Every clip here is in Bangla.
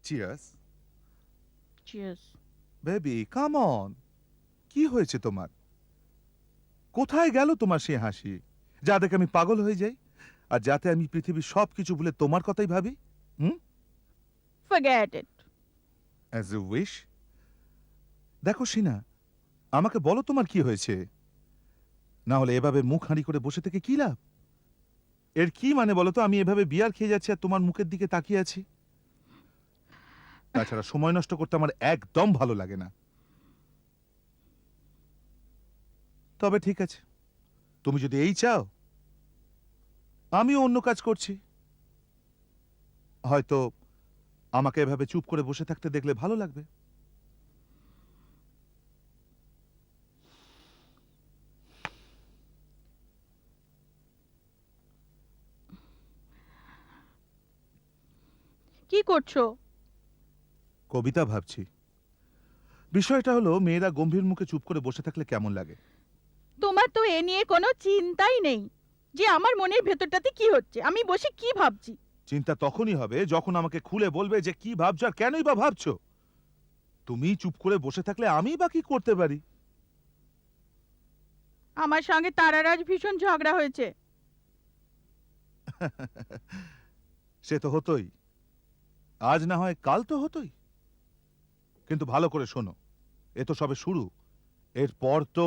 Cheers. Cheers. Baby come on, কি হয়েছে তোমার? কোথায় গেল তোমার সে হাসি যা দেখে আমি পাগল হয়ে যাই, আর যাতে আমি পৃথিবীর সবকিছু ভুলে তোমার কথাই ভাবি? হুম? Forget it. As you wish. দেখো সিনা, আমাকে বলো তোমার কি হয়েছে, না হলে এভাবে মুখ হাঁড়ি করে বসে থেকে কি লাভ? এর কি মানে বলো তো, আমি এভাবে বিয়ার খেয়ে যাচ্ছি আর তোমার মুখের দিকে তাকিয়ে আছি? তাছাড়া সময় নষ্ট করতে আমার একদম ভালো লাগে না। তবে ঠিক আছে, তুমি যদি এই চাও, আমিও অন্য কাজ করছি। হয়তো আমাকে এভাবে চুপ করে বসে থাকতে দেখলে ভালো লাগবে। কি করছো? কবিতা ভাবছি। বিষয়টা হলো, মেয়েরা গম্ভীর মুখে চুপ করে বসে থাকলে কেমন লাগে। তোমার তো এ নিয়ে কোনো চিন্তাই নেই যে আমার মনের ভেতরটাতে কি হচ্ছে, আমি বসে কি ভাবছি। চিন্তা তখনই হবে যখন আমাকে খুলে বলবে যে কি ভাবছো আর কেনই বা ভাবছো। তুমি চুপ করে বসে থাকলে আমি বা কি করতে পারি? আমার সঙ্গে তারার আজ ভীষণ ঝগড়া হয়েছে। সে তো হতোই, আজ না হয় কাল তো হতোই। কিন্তু ভালো করে শোনো, এ তো সবে শুরু। এরপর তো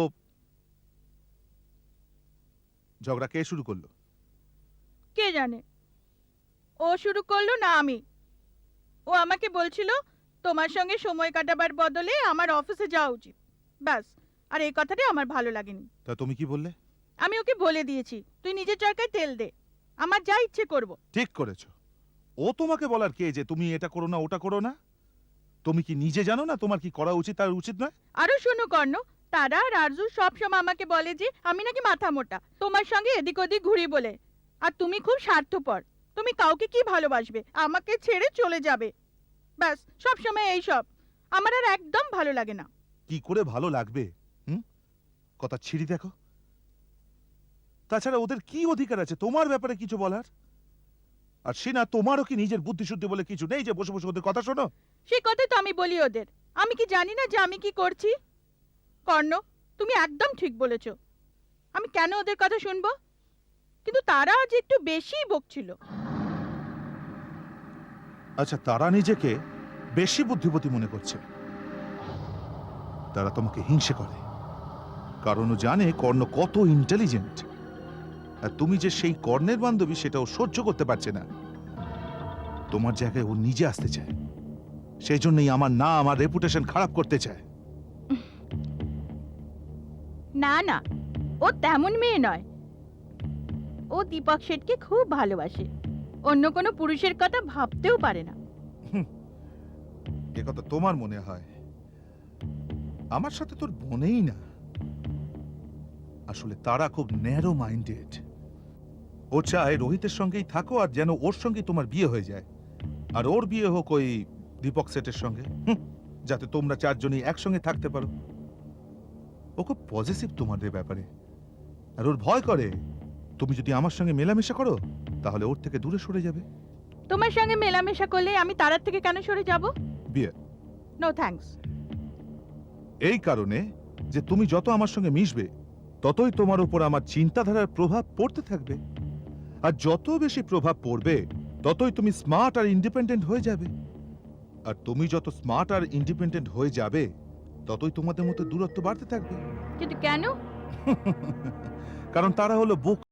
ঝগড়া কে শুরু করলো? কে জানে, ও শুরু করলো না আমি। ও আমাকে বলছিল তোমার সঙ্গে সময় কাটাবার বদলে আমার অফিসে যাওয়া উচিত, ব্যাস। আর এই কথাটা আমার ভালো লাগেনি। তা তুমি কি বললে? আমি ওকে বলে দিয়েছি তুই নিজের চরকায় তেল দে, আমার যা ইচ্ছে করব। ঠিক করেছো। ও তোমাকে বলার কে যে তুমি এটা করো না ওটা করো না? তুমি কি নিজে জানো না তোমার কি করা উচিত আর উচিত নয়? আরো শোনো কর্ণ, তারা আর আরজু সবসময় আমাকে বলে যে আমি নাকি মাথা মোটা তোমার সঙ্গে এদিক ওদিক ঘুরি বলে। আর তুমি খুব স্বার্থপর, তুমি কাউকে কি ভালোবাসবে, আমাকে ছেড়ে চলে যাবে, ব্যাস। সবসময় এই সব আমার আর একদম ভালো লাগে না। কি করে ভালো লাগবে? হুম? কথা ছিড়ি দেখো। তাছাড়া ওদের কি অধিকার আছে তোমার ব্যাপারে কিছু বলার? আর সে না, তোমারও কি নিজের বুদ্ধি শুদ্ধি বলে কিছু নেই যে বসে বসে ওদের কথা শোনো? সেই কথা তো আমি বলি ওদের, আমি কি জানি না যে আমি কি করছি? কর্ণ, তুমি একদম ঠিক বলেছ, আমি কেন ওদের কথা শুনবো? কিন্তু তারা আজ একটু বেশিই বকছিল। আচ্ছা, তারা নিজেকে বেশি বুদ্ধিমতী মনে করছে। তারা তোমাকে হিংসে করে, কারণ ও জানে কর্ণ কত ইন্টেলিজেন্ট। আর তুমি যে সেই কর্ণের বান্ধবী সেটাও সহ্য করতে পারছে না। তোমার জায়গায় ও নিজে আসতে চায়, সেই জন্যই আমার রেপুটেশন খারাপ করতে চায়। না না, ও তেমন মেয়ে নয়। ও দীপক শেঠকে খুব ভালোবাসে, অন্য কোনো পুরুষের কথা ভাবতেও পারে না। এ কথা তোমার মনে হয়, আমার সাথে তোর মনেই না। আসলে তারা খুব ন্যারো মাইন্ডেড। ও চায় রোহিতের সঙ্গেই থাকো আর যেন ওর সঙ্গেই তোমার বিয়ে হয়ে যায়, আর ওর বিয়ে হোক ওই দীপক সেটের সঙ্গে, যাতে তোমরা চারজনই একসঙ্গে থাকতে পারো। ও খুব পজিটিভ তোমাদের ব্যাপারে, আর ওর ভয় করে তুমি যদি আমার সঙ্গে মেলামেশা করো তাহলে ওর থেকে দূরে সরে যাবে। তোমার সঙ্গে মেলামেশা করলে আমি তারার থেকে কেন সরে যাব? বিয়ে। No thanks. এই কারণে যে তুমি যত আমার সঙ্গে মিশবে ততই তোমার উপর আমার চিন্তাধারার প্রভাব পড়তে থাকবে, আর যত বেশি প্রভাব পড়বে ততই তুমি স্মার্ট আর ইন্ডিপেন্ডেন্ট হয়ে যাবে। আর তুমি যত স্মার্ট আর ইন্ডিপেন্ডেন্ট হয়ে যাবে ততই তোমাদের মধ্যে দূরত্ব বাড়তে থাকবে। কিন্তু কেন? কারণ তারা হলো বোকা।